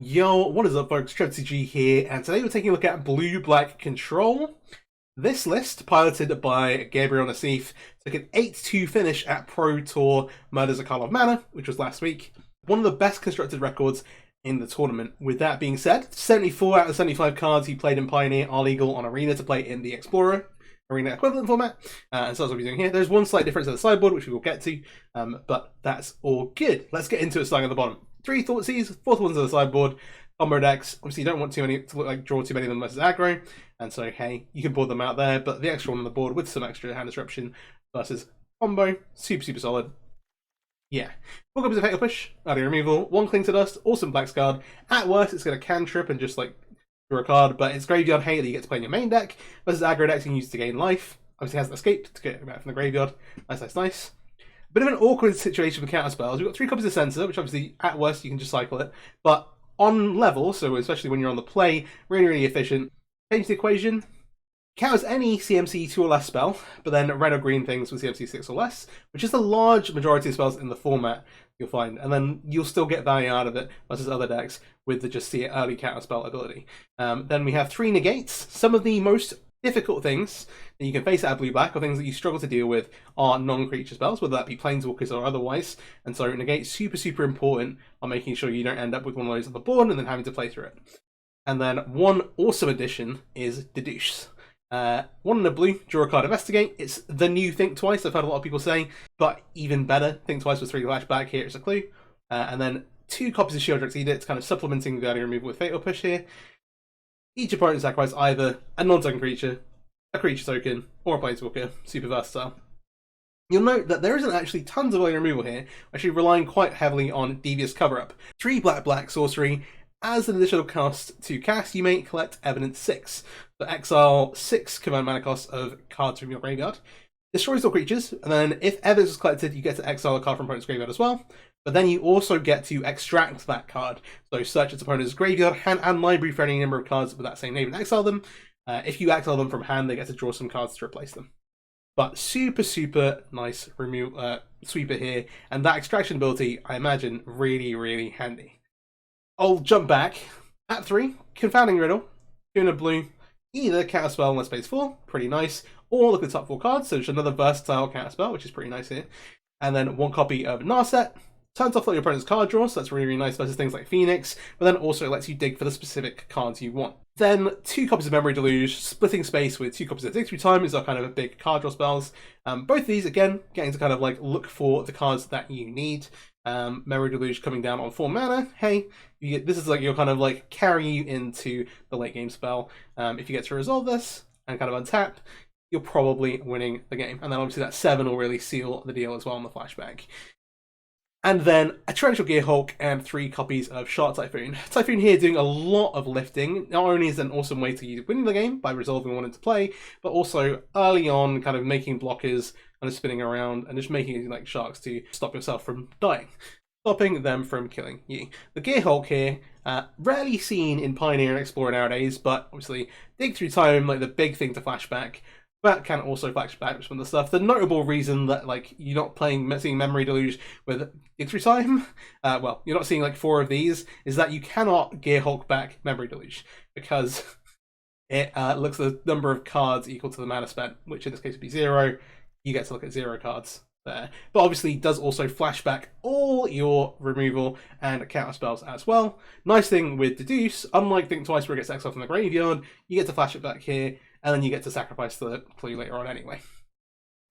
Yo, what is up folks, TrevorCG here, and today we're taking a look at Blue-Black Control. This list, piloted by Gabriel Nassif, took an 8-2 finish at Pro Tour Karlov Manor, which was last week. One of the best constructed records in the tournament. With that being said, 74 out of 75 cards he played in Pioneer are legal on Arena to play in the Explorer Arena equivalent format, and so that's what we're doing here. There's one slight difference at the sideboard, which we will get to, but that's all good. Let's get into it starting at the bottom. 3 Thoughtseize, 4th ones on the sideboard, combo decks. Obviously, you don't want too many to look like draw too many of them versus aggro, and so hey, you can board them out there. But the extra one on the board with some extra hand disruption versus combo, super solid. Yeah, 4 copies of Fatal Push, early removal, 1 Cling to Dust, awesome Black Card. At worst, it's going to cantrip and just like draw a card, but it's graveyard hate that you get to play in your main deck versus aggro decks you can use to gain life. Obviously, it has escaped to get it back from the graveyard. Nice. Bit of an awkward situation with counter spells. We've got 3 copies of Censor, which obviously at worst you can just cycle it, but on level, so especially when you're on the play, really efficient. Change the equation. Counters any CMC 2 or less spell, but then red or green things with CMC 6 or less, which is the large majority of spells in the format you'll find, and then you'll still get value out of it versus other decks with the just see it early counter spell ability. Then we have 3 negates. Some of the most difficult things that you can face out of blue-black, or things that you struggle to deal with, are non-creature spells, whether that be planeswalkers or otherwise, and so negate super important on making sure you don't end up with one of those on the board and then having to play through it. And then one awesome addition is Deduce. 1 in a blue, draw a card, investigate. It's the new Think Twice, I've heard a lot of people saying, but even better. Think Twice with 3 flashback, here it's a clue. And then 2 copies of Shieldred's Edict, kind of supplementing the early removal with Fatal Push here. Each opponent sacrifices either a non-token creature, a creature token, or a planeswalker. Super versatile. You'll note that there isn't actually tons of early removal here, actually relying quite heavily on Devious Cover-Up. 3 black sorcery. As an additional cost to cast, you may collect Evidence 6. So exile 6 command mana costs of cards from your graveyard. Destroys all creatures, and then if Evidence is collected, you get to exile a card from opponent's graveyard as well. But then you also get to extract that card. So search its opponent's graveyard, hand, and library for any number of cards with that same name and exile them. If you exile them from hand, they get to draw some cards to replace them. But super nice removal sweeper here, and that extraction ability, I imagine, really handy. I'll jump back. At 3, Confounding Riddle, 2 in a blue, either counterspell unless space 4, pretty nice, or look at the top 4 cards, so just another versatile counterspell, which is pretty nice here. And then 1 copy of Narset, turns off your opponent's card draw, so that's really nice versus things like Phoenix, but then also lets you dig for the specific cards you want. Then 2 copies of Memory Deluge, splitting space with 2 copies of Dig Through Time is our kind of a big card draw spells. Both of these, again, getting to kind of like look for the cards that you need. Memory Deluge coming down on 4 mana, hey, this is like your kind of like carry you into the late game spell. If you get to resolve this and kind of untap, you're probably winning the game. And then obviously that 7 will really seal the deal as well on the flashback. And then a Torrential Gearhulk and 3 copies of Shark Typhoon. Typhoon here doing a lot of lifting. Not only is it an awesome way to win the game by resolving one into play, but also early on kind of making blockers kind of spinning around and just making it like sharks to stop yourself from dying. Stopping them from killing you. The Gearhulk here, rarely seen in Pioneer and Explorer nowadays, but obviously Dig Through Time, like the big thing to flashback. That can also flashback with some of the stuff. The notable reason that like you're not seeing Memory Deluge with Dig Through Time, well, you're not seeing like 4 of these, is that you cannot Gearhulk back Memory Deluge because it looks at the number of cards equal to the mana spent, which in this case would be 0. You get to look at 0 cards there. But obviously does also flashback all your removal and counter spells as well. Nice thing with Deduce, unlike Think Twice where it gets exiled from the graveyard, you get to flash it back here, and then you get to sacrifice the clue later on anyway.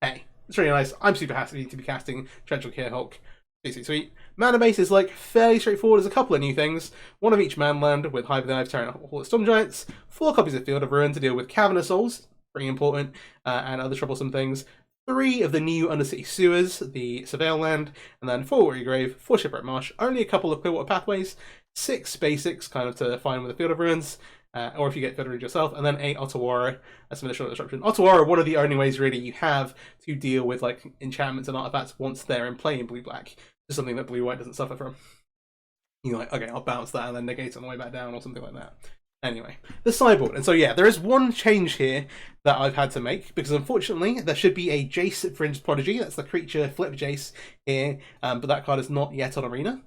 Hey, it's really nice. I'm super happy to be casting Torrential Gearhulk. Sweet. Mana base is like fairly straightforward. There's a couple of new things. 1 of each manland with Hive the Hive, Terran Hall of Storm Giants. 4 copies of Field of Ruin to deal with Cavernous Souls, pretty important, and other troublesome things. 3 of the new Undercity Sewers, the Surveil Land, and then 4 Weary Grave, 4 Shipwreck Marsh, only a couple of Clearwater Pathways, 6 basics kind of to find with the Field of Ruins, or if you get Field of Ruins yourself, and then 8 Otawara as some additional disruption. Otawara, one of the only ways really you have to deal with like enchantments and artifacts once they're in play in blue-black. Just something that blue-white doesn't suffer from. You're like, okay, I'll bounce that and then negate it on the way back down or something like that. Anyway, the sideboard. And so yeah, there is one change here that I've had to make, because unfortunately there should be a Jace Fringe Prodigy, that's the creature flip Jace here, but that card is not yet on Arena.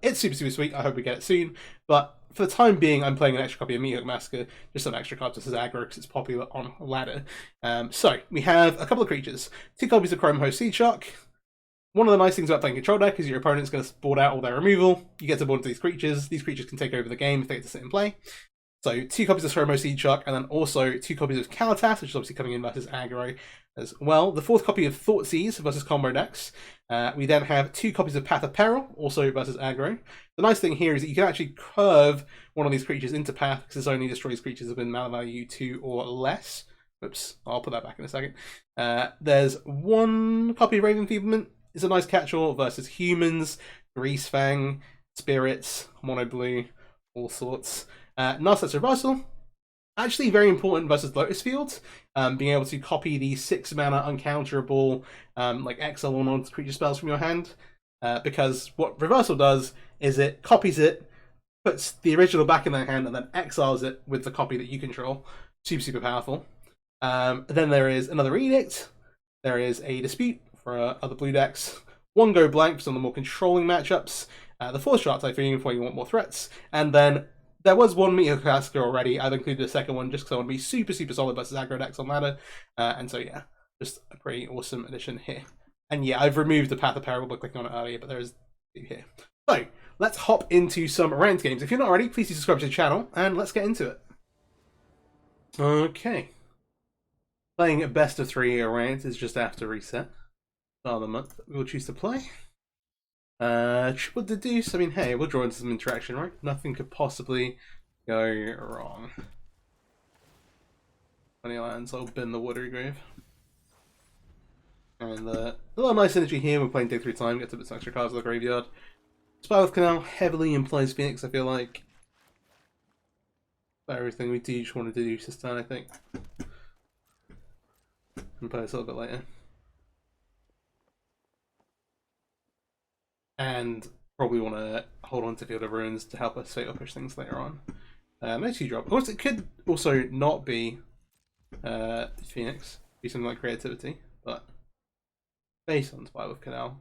It's super, super sweet. I hope we get it soon. But for the time being, I'm playing an extra copy of Meathook Massacre, just some extra cards. This is aggro because it's popular on ladder. So we have a couple of creatures. 2 copies of Chrome Host Seed Shark. One of the nice things about playing control deck is your opponent's going to board out all their removal. You get to board into these creatures. These creatures can take over the game if they get to sit and play. So 2 copies of Chrome Host Seed Shark, and then also 2 copies of Kalatas, which is obviously coming in versus aggro as well. The 4th copy of Thoughtseize versus combo decks. We then have 2 copies of Path of Peril, also versus aggro. The nice thing here is that you can actually curve one of these creatures into Path, because this only destroys creatures that have been mana value 2 or less. Oops, I'll put that back in a second. There's 1 copy of Raven Feeblement. It's a nice catch-all versus humans, Greasefang, spirits, mono blue, all sorts. Narset's Reversal. Actually very important versus Lotus Field. Being able to copy the 6 mana uncounterable like exile or non-creature spells from your hand. Because what Reversal does is it copies it, puts the original back in their hand, and then exiles it with the copy that you control. Super, super powerful. Then there is another Edict. There is a Dispute for other blue decks. 1 Go Blank for some of the more controlling matchups. The 4th Shark Typhoon for you want more threats. And then there was 1 Meathook Massacre already. I've included a second one just because I want to be super, super solid versus aggro decks on ladder. And so yeah, just a pretty awesome addition here. And yeah, I've removed the Path of Peril by clicking on it earlier, but there is 2 here. So let's hop into some ranked games. If you're not already, please do subscribe to the channel and let's get into it. Okay. Playing a best of 3 ranked is just after reset. Start of the month. We'll choose to play. Triple Deduce. I mean, hey, we'll draw into some interaction, right? Nothing could possibly go wrong. 20 lands, I'll bin the Watery Grave. And a little nice synergy here. We're playing day 3 time, get to some extra cards of the graveyard. Spiral's Canal heavily implies Phoenix, I feel like. But everything we do just want to deduce this turn, I think. And play this a little bit later. And probably want to hold on to Field of Ruins to help us fatal push things later on. No 2-drop. Of course, it could also not be Phoenix, be something like Creativity, but based on Spiral of Canal,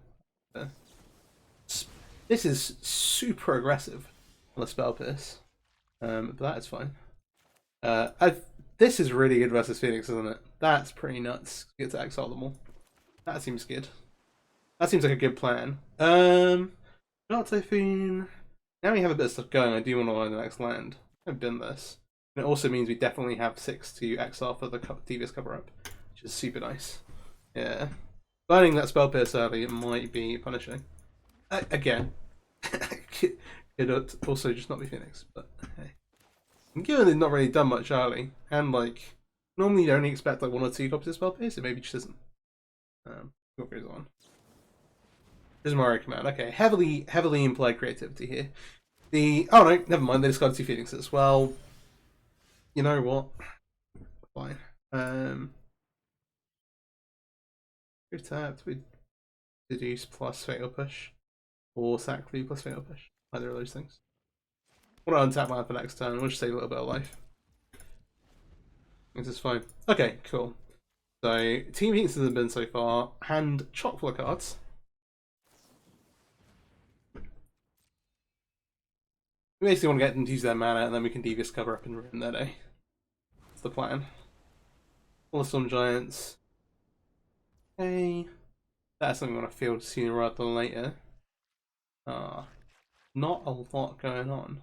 this is super aggressive on the Spell Pierce, but that is fine. This is really good versus Phoenix, isn't it? That's pretty nuts. Get to exile them all. That seems good. That seems like a good plan. Dark Typhoon. Now we have a bit of stuff going. I do want to learn the next land. I've been this. And it also means we definitely have 6 to exile for the Devious Cover Up, which is super nice. Yeah. Burning that Spell Pierce early, it might be punishing. Again. Could also just not be Phoenix, but hey. And given they've not really done much early, and like, normally you only expect like 1 or 2 copies of Spell Pierce, it maybe just isn't. What goes on? Mario Command. Okay, heavily implied creativity here. Oh no, never mind. They discarded 2 Phoenixes. Well, you know what? Fine. We've tapped. We deduce plus fatal push, or sack clue plus fatal push. Either of those things. I want to untap land for next turn. We'll just save a little bit of life. This is fine. Okay, cool. So 2 Phoenixes have been so far. Hand chock full of cards. We basically want to get them to use their mana, and then we can Devious Cover Up and ruin their day. That's the plan. All the Storm Giants. Okay. That's something we want to field sooner rather than later. Not a lot going on.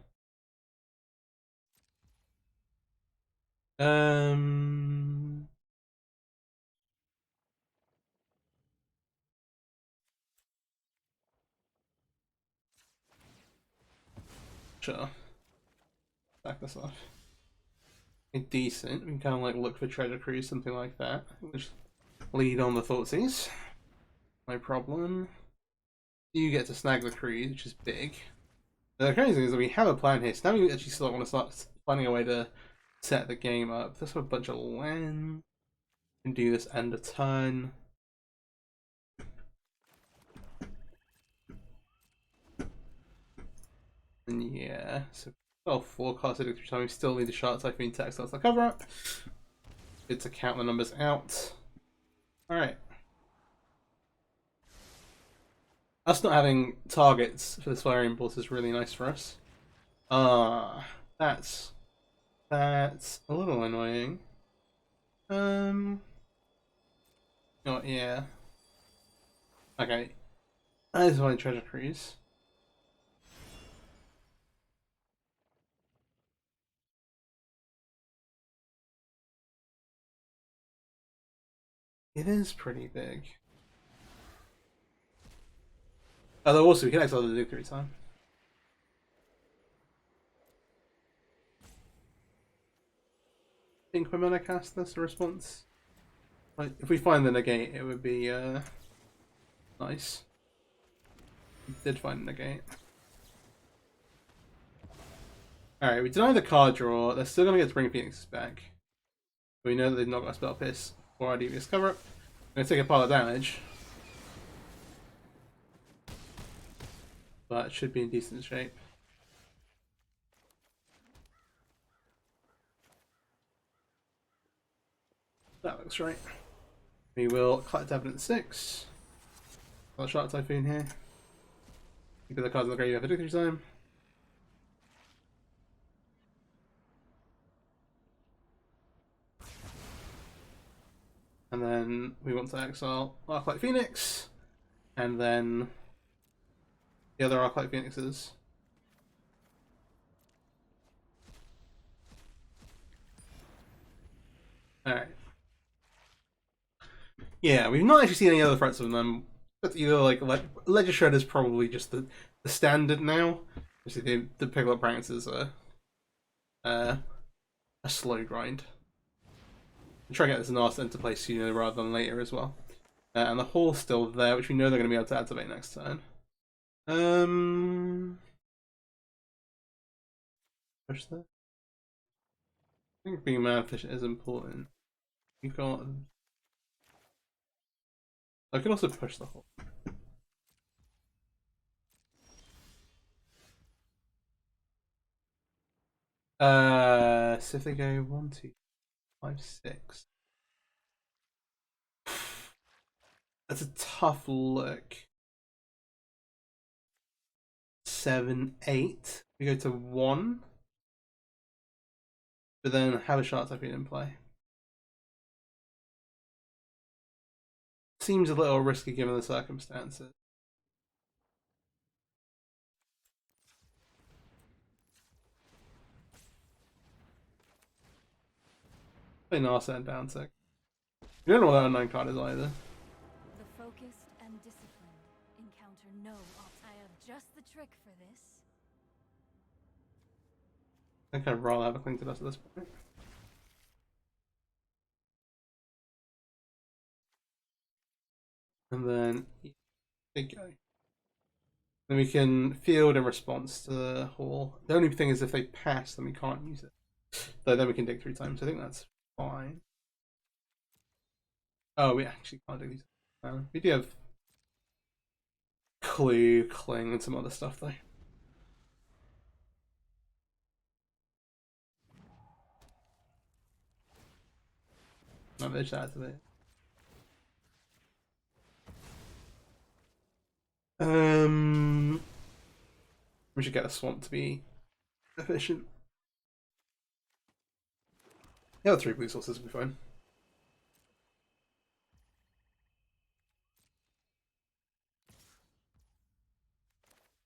Sure. Back this off. Decent. We can kind of like look for Treasure Cruise, something like that. Just lead on the Thoughtseize. No problem. You get to snag the cruise, which is big. The crazy thing is that we have a plan here, so now we actually still want to start finding a way to set the game up. Let's have a bunch of land. We can do this end of turn. And yeah, so forecasted it through time. We still need the Shark Typhoon Textiles to cover up. Good to count the numbers out. Alright. Us not having targets for this fire impulse is really nice for us. That's a little annoying. Oh yeah. Okay. That is my treasure cruise. It is pretty big. Although also we can exile the victory time. I think we're gonna cast this response. Like, if we find the negate, it would be nice. We did find the negate. Alright, we deny the card draw. They're still gonna get to bring Phoenix back. We know that they've not got a spell piss or our devious cover up. I'm gonna take a pile of damage. But it should be in decent shape. That looks right. We will collect evidence 6. Got a Shark Typhoon here. Keep the cards in the graveyard for victory time. And then we want to exile Arclight Phoenix. And then the other Arclight Phoenixes. Alright. Yeah, we've not actually seen any other threats of them. But either like Ledger Shred is probably just the standard now. Obviously the pick up practices are a slow grind. Try to get this Narset into place sooner rather than later as well. And the hall's still there, which we know they're going to be able to activate next turn. Push that. I think being mana efficient is important. You got. I can also push the hole. So if they go 1, 2, 5, 6. That's a tough look. 7, 8. We go to 1. But then have a Shark Typhoon in play. Seems a little risky given the circumstances. Play Narset and Bouncer. You don't know what that unknown card is either. The focused and disciplined encounter no I have just the trick for this. I think I'd rather have a Cling to Dust at this point. And then there you go. Then we can field in response to the hall. The only thing is if they pass, then we can't use it. So then we can dig 3 times. I think that's fine. Oh, we actually can't do these. We do have Clue, Cling, and some other stuff though. No, they just activate. We should get a swamp to be efficient. The other 3 blue sources will be fine.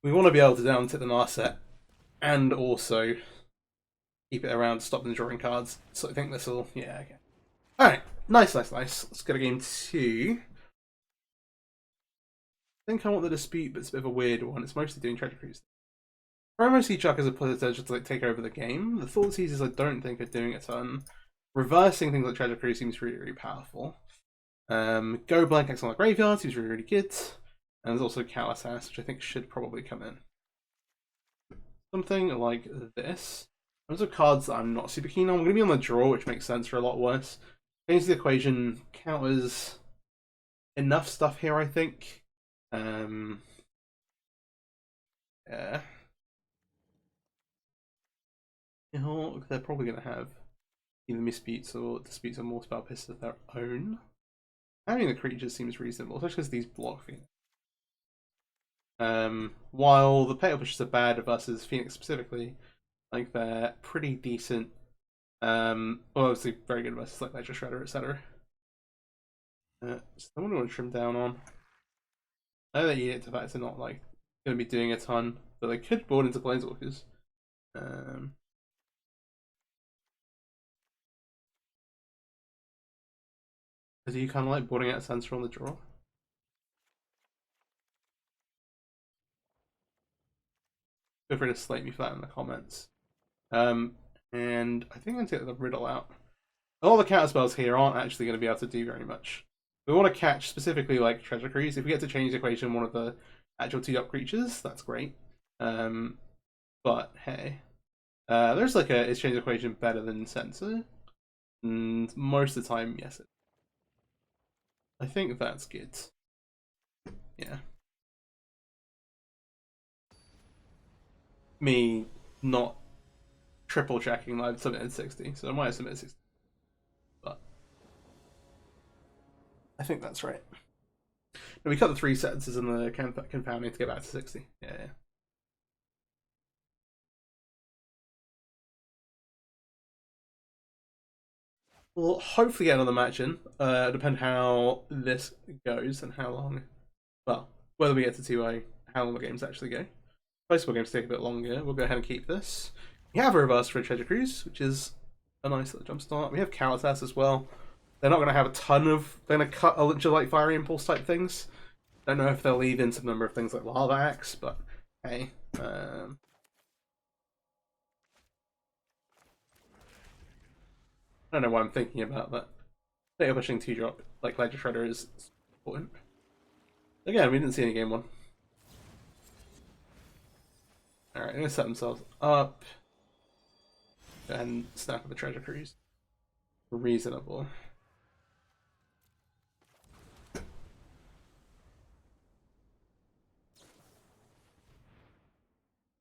We want to be able to down tip the Narset and also keep it around to stop them drawing cards. So I think this will, yeah, okay. Alright, nice. Let's go to game 2. I think I want the dispute, but it's a bit of a weird one. It's mostly doing treasure cruise. Promo Sea Chuck has a potential to like take over the game. The Thought Seizers I don't think are doing a ton. Reversing things like treasure cruise seems really, really powerful. Go Blank X on the Graveyard seems really, really good. And there's also Callous Ass, which I think should probably come in. Something like this. Those are cards that I'm not super keen on. We're going to be on the draw, which makes sense for a lot worse. Change the equation counters enough stuff here, I think. Yeah. You know, they're probably going to have either Mispeats or Disputes or more spell pisses of their own. Having the creatures seems reasonable, especially because these block things. While the pale pushes are bad versus Phoenix specifically, like they're pretty decent. Well, obviously very good versus like Ledger Shredder, etc. So I wonder what to trim down on. I know that Unit Artifacts are not like going to be doing a ton, but they could board into Planeswalkers. Do you kind of like boarding out Sensor on the draw? Feel free to slate me flat in the comments. And I think I'm going to take the Riddle out. A lot of the counter spells here aren't actually going to be able to do very much. We want to catch specifically like Treasure Cruise. If we get to change the equation one of the actual 2-drop creatures, that's great. But hey, there's like a exchange equation better than Sensor, and most of the time, yes. I think that's good. Yeah. Me not triple checking I've submitted 60, so I might have submitted 60. But I think that's right. No, we cut the 3 sentences in the confounding to get back to 60. Yeah. We'll hopefully get another match in. Depend how this goes and how long. Well, whether we get to 2-0, how long the games actually go. Baseball games take a bit longer. We'll go ahead and keep this. We have a reverse for a Treasure Cruise, which is a nice little jump start. We have Kalatas as well. They're not going to have a ton of. They're going to cut a bunch of like Fiery Impulse type things. Don't know if they'll leave in some number of things like Lava Axe, but hey. I don't know why I'm thinking about that. Data pushing 2-drop like Ledger Shredder is important. Again, we didn't see any game 1. Alright, I'm going to set themselves up. Go ahead and snap at the Treasure Cruise. Reasonable.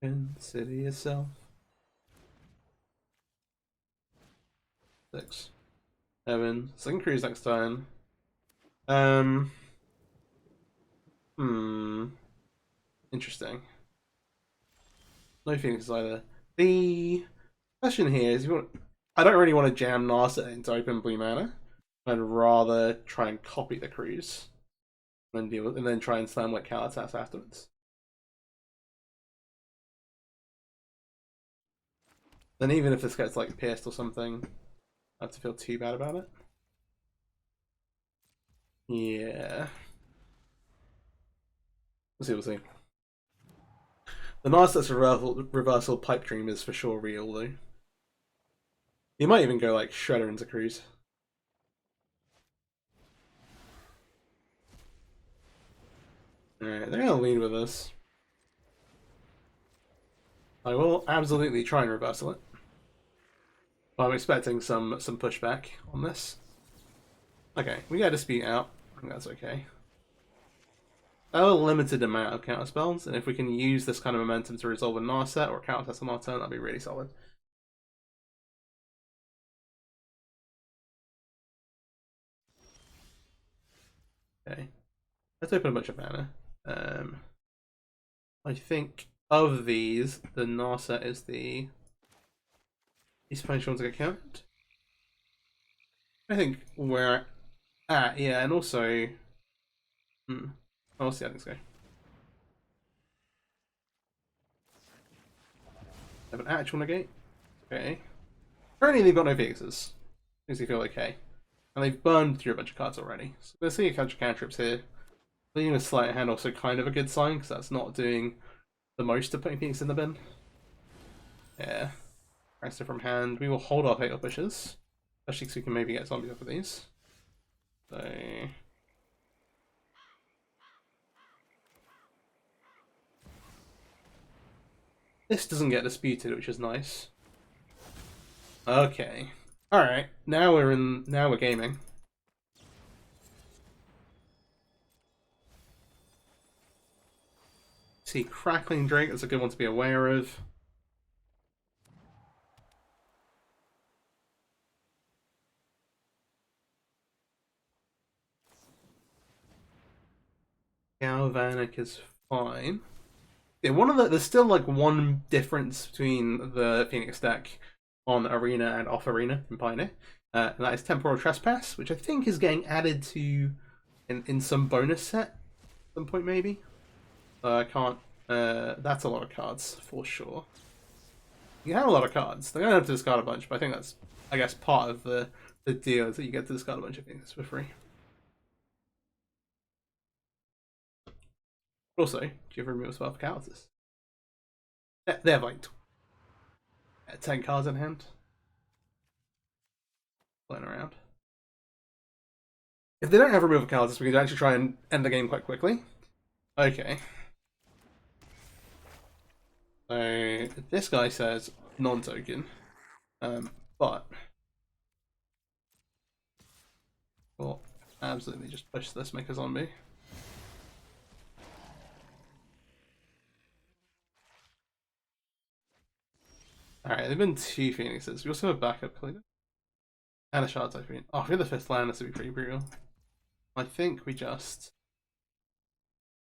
Consider yourself. 6. 7. Second cruise next time. Interesting. No Phoenixes either. The question here is, I don't really want to jam Narset into open blue mana. I'd rather try and copy the cruise and then try and slam like Kalatas afterwards. Then even if this gets like pierced or something, I have to feel too bad about it. Yeah. We'll see. The Narset's reversal Pipe Dream is for sure real though. You might even go like Shredder into Cruise. Alright, they're gonna lead with this. I will absolutely try and reversal it. But I'm expecting some pushback on this. Okay, we got a Dispute out. I think that's okay. A limited amount of counter spells, and if we can use this kind of momentum to resolve a Narset or counter test on our turn, that'd be really solid. Okay, let's open a bunch of mana. I think of these, the Narset is the least punishable to get counted. I think we're at, yeah, and also, I'll see how things go. Have an actual negate. Okay. Currently, they've got no Phoenixes. Makes me feel okay. And they've burned through a bunch of cards already. So we're seeing a bunch of cantrips here. Leaving a sleight of hand also kind of a good sign, because that's not doing the most of putting Phoenix in the bin. Yeah. Rest from hand. We will hold our Fatal Pushes. Especially because we can maybe get zombies off of these. So... this doesn't get disputed, which is nice. Okay. Alright. Now we're gaming. See, Crackling Drake is a good one to be aware of. Galvanic is fine. Yeah, there's still like one difference between the Phoenix deck on Arena and off Arena in Pioneer, and that is Temporal Trespass, which I think is getting added to in some bonus set at some point maybe. I can't. That's a lot of cards for sure. You have a lot of cards. They're gonna have to discard a bunch, but I think that's, I guess, part of the deal is that you get to discard a bunch of things for free. Also, do you have removal spell for characters? They have like 10 cards in hand. Playing around. If they don't have removal characters, we can actually try and end the game quite quickly. Okay. So this guy says non-token, but we'll absolutely just push this, make a zombie. Alright, there've been 2 Phoenixes. We also have a backup cleaner. And a Shard Typhoon. Oh, if we had the 5th land, this would be pretty brutal. I think we just...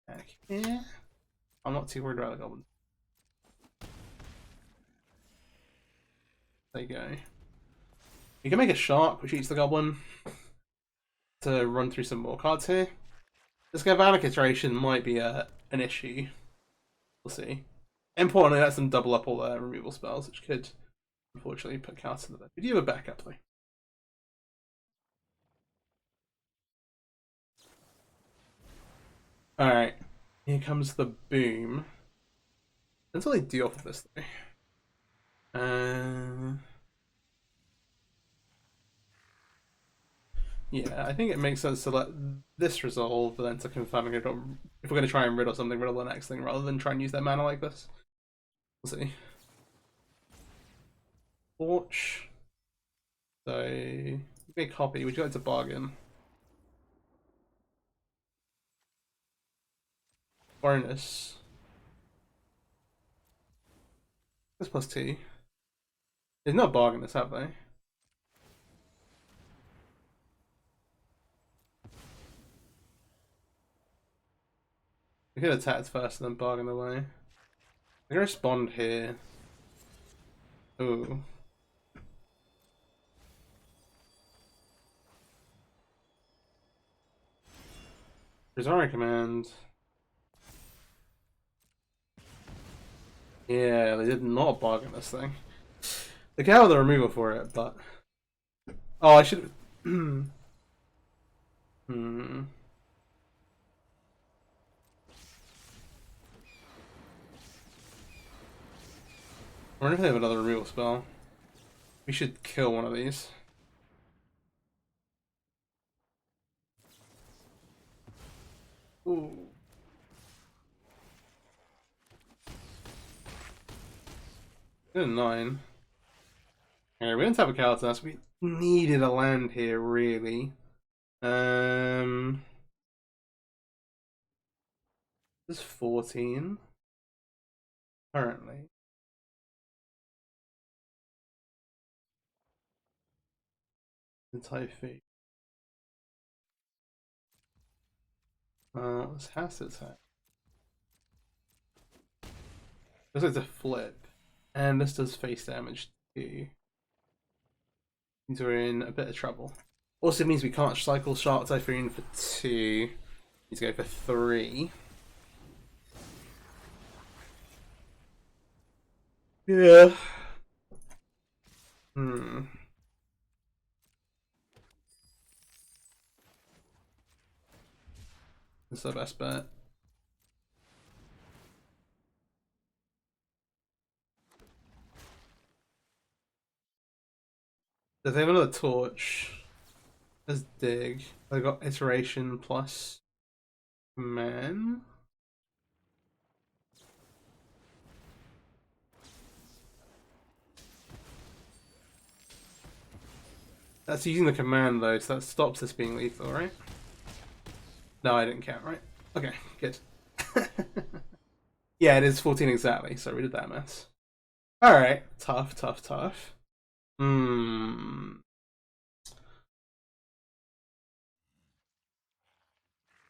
back here. I'm not too worried about the goblins. There you go. You can make a shark, which eats the goblin, to run through some more cards here. This Galvanic iteration might be an issue. We'll see. Importantly, lets them double up all their removal spells, which could, unfortunately, put cards to the bed. We do have a backup, though. Alright. Here comes the boom. Until they deal with this, though. Yeah, I think it makes sense to let this resolve, but then to confirm it, if we're going to try and riddle something, riddle the next thing, rather than try and use their mana like this. We'll see. Torch. So, big copy. Would you like to bargain? Bonus. This +2. There's no bargain this, have they? We could attack first and then bargain away. I can respond here. Ooh. Rosario command. Yeah, they did not bargain this thing. They can have the removal for it, but... Oh, I should... Hmm. I wonder if they have another removal spell. We should kill one of these. Ooh. Good 9. Alright, we didn't have a Kalatas. We needed a land here, really. This is 14. Currently. The Typhoon. This has its hat. This is a flip. And this does face damage too. Means we're in a bit of trouble. Also means we can't cycle Shark Typhoon for 2. Need to go for 3. Yeah. That's the best bet. If they have another torch, let's dig. I got iteration plus command. That's using the command though, so that stops this being lethal, right? No, I didn't count, right? Okay, good. Yeah, it is 14 exactly, so we did that mess. Alright, tough, tough, tough.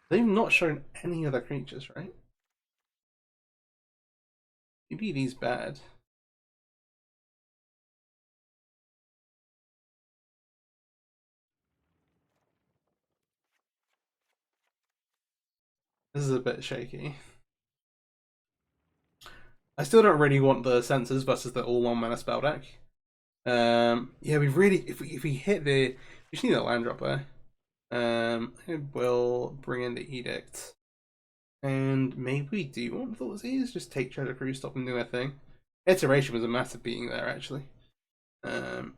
They've not shown any other creatures, right? Maybe he's bad. This is a bit shaky. I still don't really want the Sensors versus the all one mana spell deck. Yeah, we really if we hit the we just need a land drop there. I will bring in the Edict. And maybe we do want Thought Disease, just take Treasure Cruise, stop them doing their thing. Iteration was a massive beating there actually. Hmm.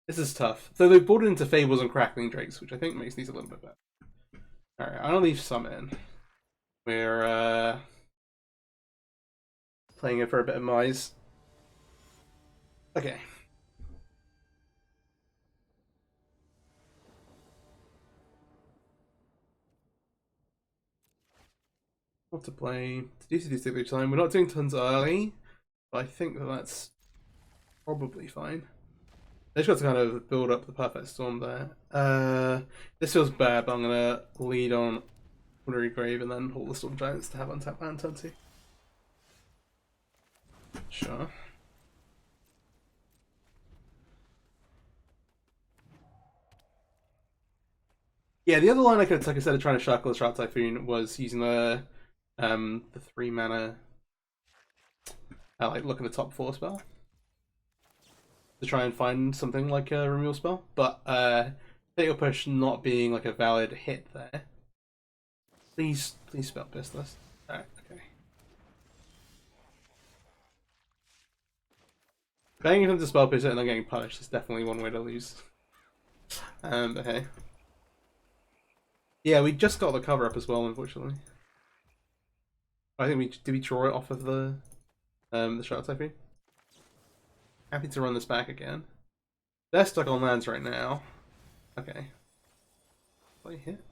This is tough. So they've brought it into Fables and Crackling Drakes, which I think makes these a little bit better. Alright, I'll leave some in. We're playing it for a bit of Mize. Okay. What to play? To do this time. We're not doing tons early, but I think that that's probably fine. They just got to kind of build up the perfect storm there. This feels bad, but I'm gonna lead on Ordinary Grave and then all the Storm Giants to have untapped land turn 2. Sure. Yeah, the other line I could have took instead of trying to shackle the Shroud Typhoon was using the 3 mana like look at the top 4 spell to try and find something like a removal spell, but Fatal Push not being like a valid hit there. Please spell piss this. Alright, okay. Banging him to spell piss it and then getting punished is definitely one way to lose. But hey. Yeah, we just got the cover up as well, unfortunately. I think did we draw it off of the Shroud Typhoon? Happy to run this back again. They're stuck on lands right now. Okay. Play hit.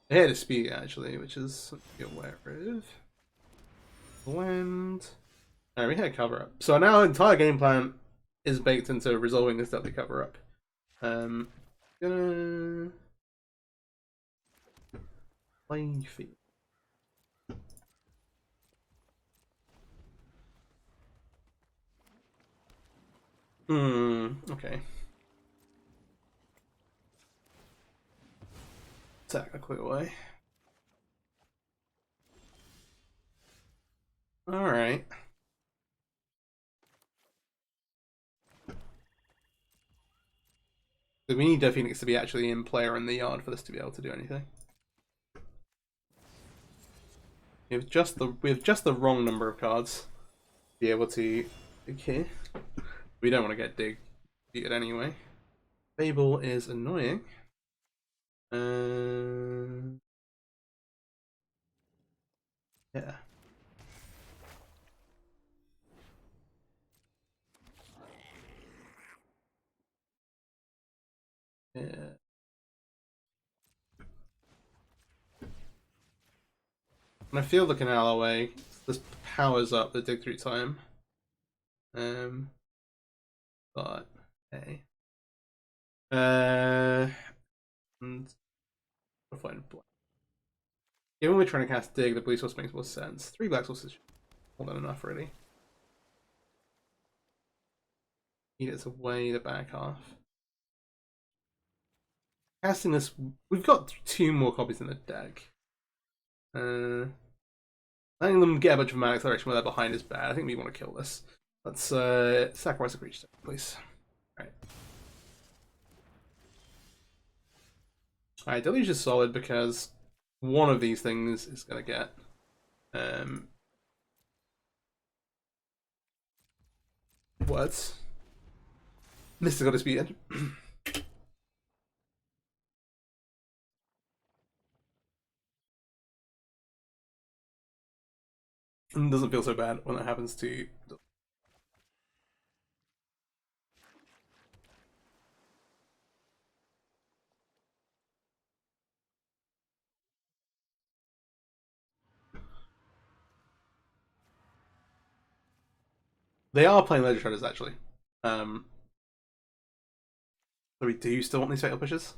They hit a speed actually, which is something to be aware of. Blend. Alright, we hit a cover up. So now our entire game plan is baked into resolving this deadly cover up. Gonna play feet. Okay. Technically away. Alright. So we need Phoenix to be actually in play or in the yard for this to be able to do anything. We have just the wrong number of cards to be able to dig here. We don't want to get defeated anyway. Fable is annoying. Yeah. Yeah. When I feel the canal away, this powers up the dig through time. But hey. And we'll find black. Given we're trying to cast dig, the blue source makes more sense. 3 black sources more than enough really. Need it away the back half. Casting this, we've got 2 more copies in the deck. Letting them get a bunch of mana acceleration where they're behind is bad. I think we want to kill this. Let's sacrifice a creature, please. Alright. Alright, Deluge is solid because one of these things is going to get words. This has got disputed. It doesn't feel so bad when that happens to. They are playing Ledger Shredders actually. So we do still want these fatal pushes.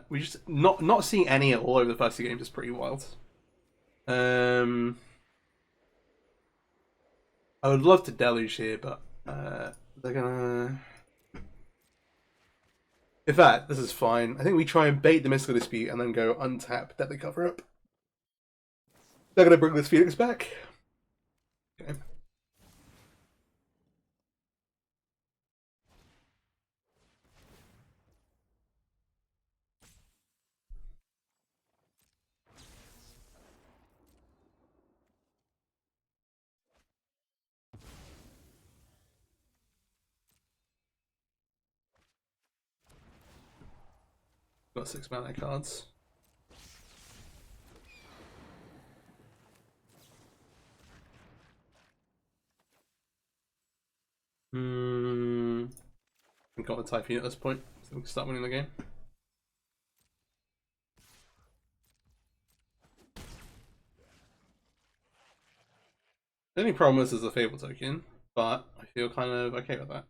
We just not seeing any at all over the first two games is pretty wild. I would love to deluge here, but they're gonna. In fact, this is fine. I think we try and bait the Mystical Dispute and then go untap Deadly Cover Up. They're gonna bring this Phoenix back. Okay. Got 6 mana cards. I've got a Typhoon at this point, so we can start winning the game. The only problem is there's a Fable token, but I feel kind of okay with that.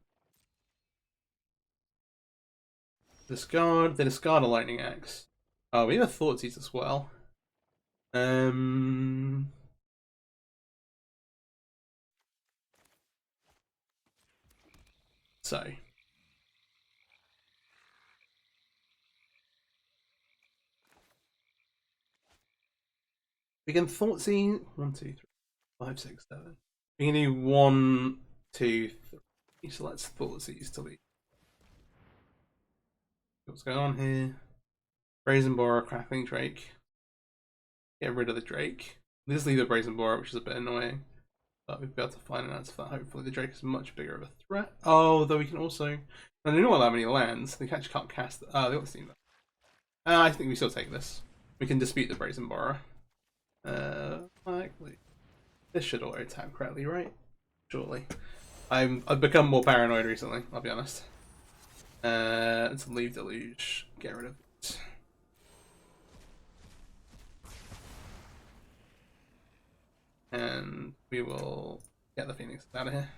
Discard, they discard a Lightning Axe. Oh, we have a Thoughtseize as well. So. We can Thoughtseize 1, 2, 3, 5, 6, 7. We can do 1, 2, 3. So let's Thoughtseize to leave. What's going on here? Brazen Borer, Crackling Drake. Get rid of the Drake. Just leave the Brazen Borer, which is a bit annoying. But we'll be able to find an answer for that. Hopefully the Drake is much bigger of a threat. Oh, though we can also... I don't know that many lands. They actually can't cast... Oh, they got Steam. I think we still take this. We can dispute the Brazen Borer. Likely. This should auto tap correctly, right? Surely. I've become more paranoid recently, I'll be honest. Let's leave Deluge. Get rid of it. And we will get the Phoenix out of here.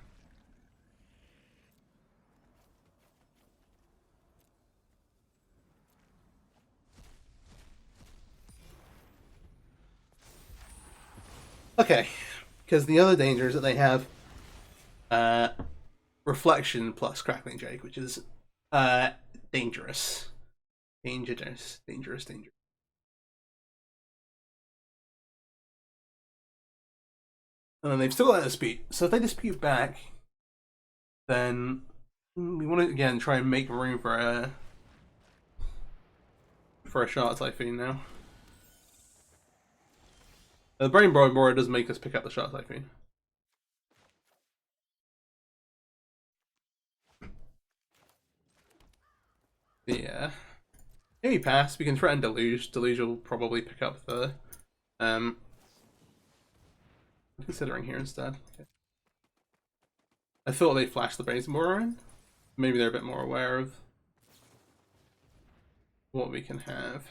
Okay, because the other danger is that they have Reflection plus Crackling Drake, which is dangerous. Dangerous. And then they've still got that dispute. So if they dispute back, then we want to again try and make room for a Shard Typhoon now. The Brain Borer does make us pick up the Shard Typhoon. Yeah. Maybe pass. We can threaten Deluge. Deluge will probably pick up the I'm considering here instead. Okay. I thought they flashed the Brazen Borer in. Maybe they're a bit more aware of what we can have.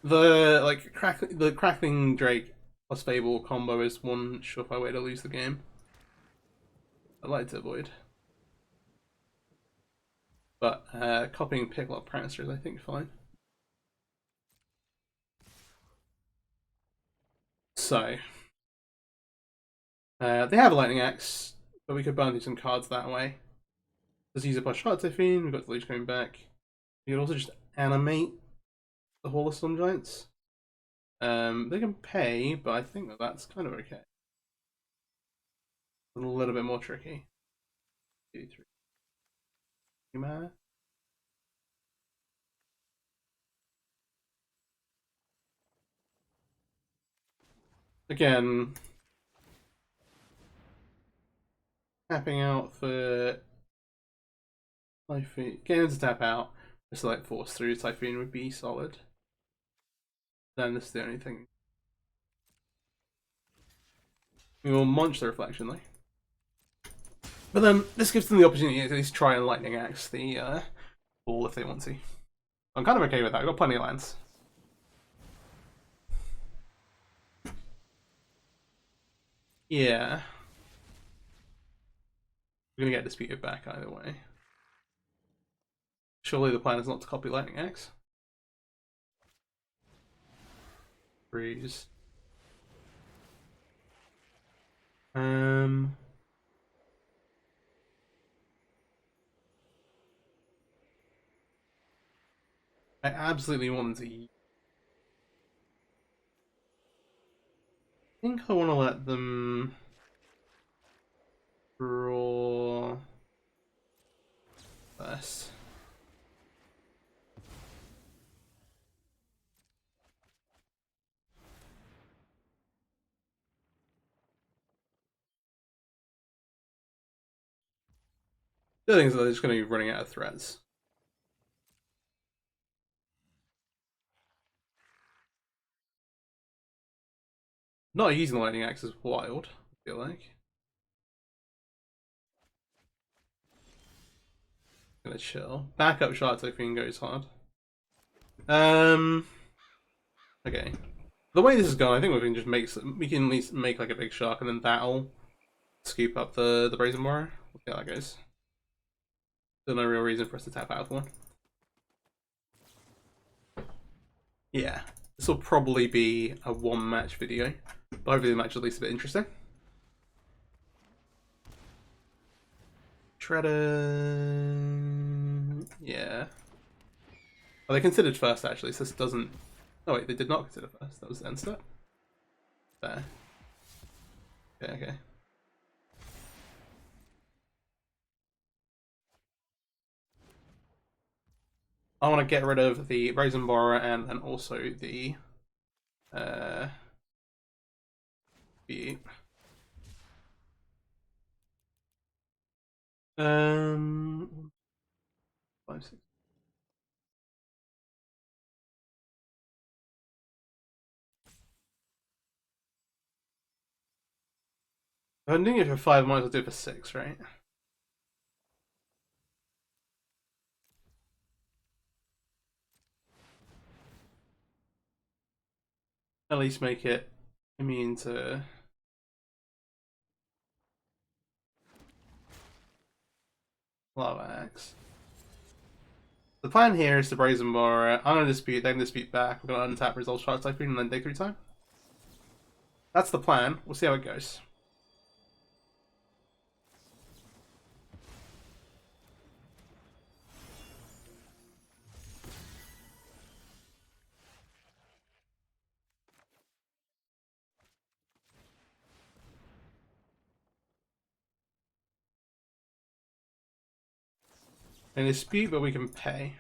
The Crackling Drake plus Fable combo is one surefire way to lose the game. I'd like to avoid. But copying Picklot Prancer is, I think, fine. So they have a Lightning Axe, but we could burn through some cards that way. Let's use it plus Shard Typhoon. We've got the Leech coming back. We could also just animate the Hall of Storm Giants. They can pay, but I think that's kind of okay. A little bit more tricky. 2, 3. Mana. Again, tapping out for Typhoon. Getting him to tap out, just like force through Typhoon would be solid. Then this is the only thing. We will munch the Reflection though. But then this gives them the opportunity to at least try and Lightning Axe the ball if they want to. I'm kind of okay with that. I've got plenty of lands. Yeah. We're gonna get disputed back either way. Surely the plan is not to copy Lightning Axe. Freeze. I absolutely want to. I think I want to let them draw first. The other thing is that they're just going to be running out of threads. Not using the Lightning Axe is wild, I feel like. Gonna chill. Backup shot Typhoon goes hard. Okay. The way this is going, I think we can just we can at least make like a big shark and then that'll scoop up the Brazen Moor. We'll see how that goes. There's no real reason for us to tap out for one. Yeah. This will probably be a one match video, but hopefully the match is at least a bit interesting. Shredder. Yeah. Well, they considered first actually, so this doesn't. Oh wait, they did not consider first. That was the end step. There. Okay, okay. I want to get rid of the Brazen Borer and then also the B8. 5, 6. If I'm doing it for 5, I might as well do it for 6, right? At least make it immune to Lava Axe. The plan here is to Brazen Borer. I'm gonna dispute, they can dispute back. We're gonna untap Resolve Shark Typhoon and then dig through time. That's the plan. We'll see how it goes. And dispute, but we can pay.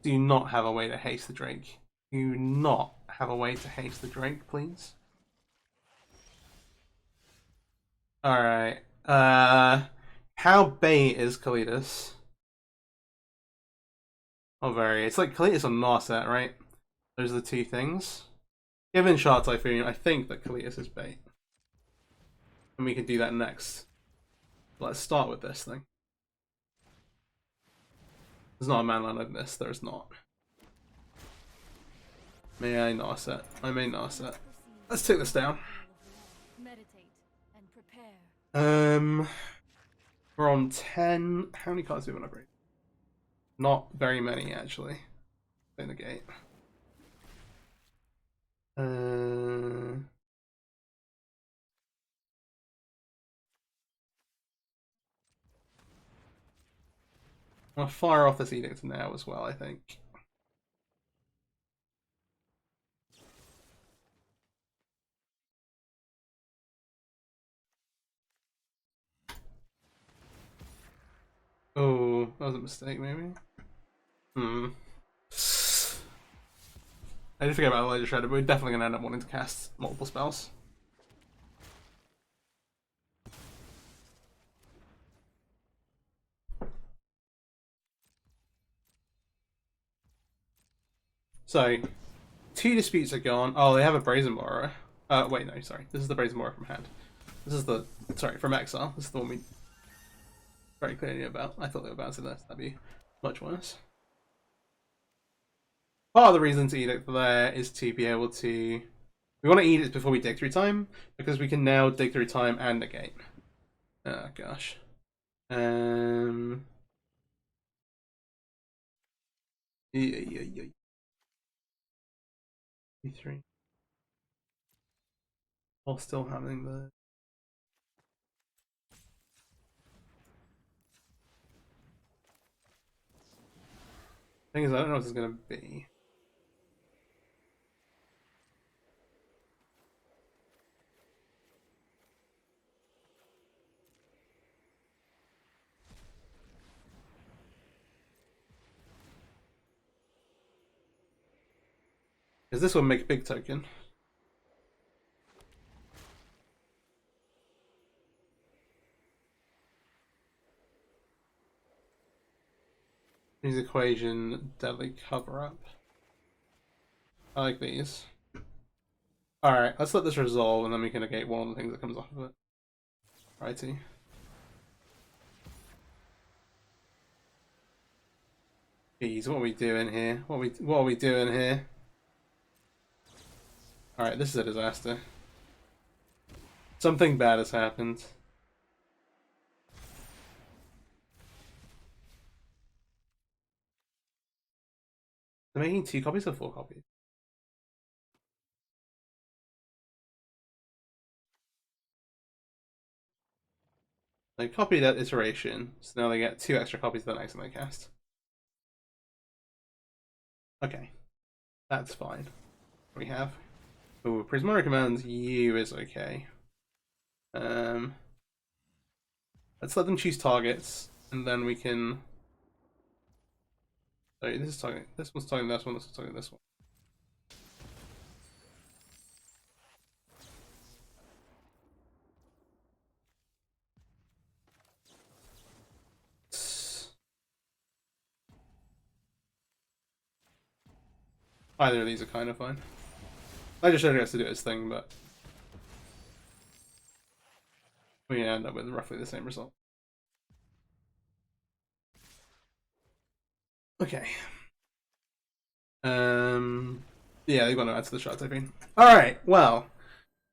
Do not have a way to haste the Drake. Do not have a way to haste the Drake, please. Alright. How bait is Kalidas? Oh, very. It's like Kalidas or Narset, right? Those are the two things. Given Shark Typhoon, I think that Kalidas is bait. And we can do that next. Let's start with this thing. There's not a manland like this, there's not. May I Narset? I may Narset. Let's take this down. We're on 10. How many cards do we want to upgrade? Not very many, actually. Play the gate. I'll fire off this edict now as well, I think. Oh, that was a mistake, maybe? I did forget about the Ledger Shredder, but we're definitely going to end up wanting to cast multiple spells. So, 2 disputes are gone. Oh, they have a Brazen Borer. Wait, no, sorry. This is the Brazen Borer from hand. This is the... Sorry, from exile. This is the one we very clearly knew about. I thought they were bouncing this. That'd be much worse. part of the reason to edict there is to be able to... We want to edict before we dig through time, because we can now dig through time and negate. Oh gosh. Yeah. 3 while still having the... Thing is, I don't know what this is going to be. Because this will make a big token. These equation, deadly cover up. I like these. Alright, let's let this resolve and then we can negate one of the things that comes off of it. Righty. Jeez, what are we doing here? What are we doing here? Alright, this is a disaster. Something bad has happened. They're making 2 copies or 4 copies? They copied that iteration, so now they get 2 extra copies of the next time they cast. Okay, that's fine. What do we have? Oh, Prismari commands you is okay. Let's let them choose targets, and then we can... Sorry, this is targeting this one's targeting this one, this one's targeting this one. Either of these are kind of fine. I just showed it has to do its thing, but we end up with roughly the same result. Okay. Yeah, they've got no add to the shots, I think. Alright, well.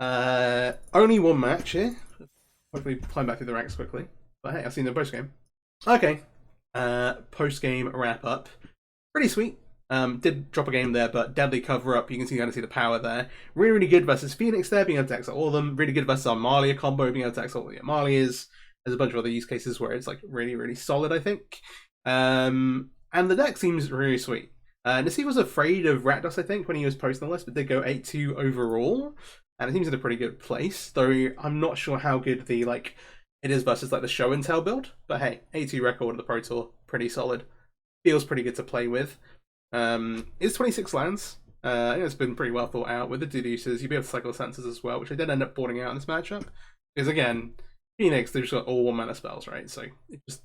Only one match here. Hopefully climb back through the ranks quickly. But hey, I've seen the post game. Okay. Post game wrap up. Pretty sweet. Did drop a game there, but deadly cover up. You can kind of see the power there. Really, really good versus Phoenix there, being able to exit all of them. Really good versus Amalia combo, being able to exit all the Amalias. There's a bunch of other use cases where it's like really, really solid, I think. And the deck seems really sweet. Nassif was afraid of Rakdos, I think, when he was posting the list, but did go 8-2 overall. And it seems in a pretty good place, though I'm not sure how good the it is versus the show and tell build. But hey, 8-2 record of the Pro Tour, pretty solid. Feels pretty good to play with. It's 26 lands. I think it's been pretty well thought out with the deducers. You'll be able to cycle sensors as well, which I did end up boarding out in this matchup. Because again, Phoenix, they've just got all 1 mana spells, right? So it's just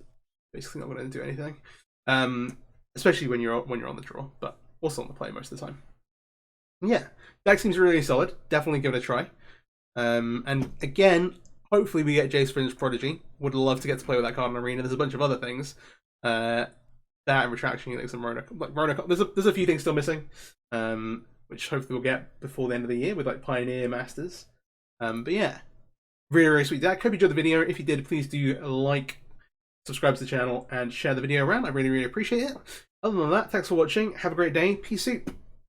basically not going to do anything. Especially when you're on the draw, but also on the play most of the time. Yeah, deck seems really solid. Definitely give it a try. And again, hopefully we get Jace Fringe Prodigy. Would love to get to play with that card in Arena. There's a bunch of other things. That and Retraction Helix and Rona. There's a few things still missing, which hopefully we'll get before the end of the year with Pioneer Masters. But yeah, really, really sweet deck. Hope you enjoyed the video. If you did, please do subscribe to the channel, and share the video around. I really, really appreciate it. Other than that, thanks for watching. Have a great day. Peace out.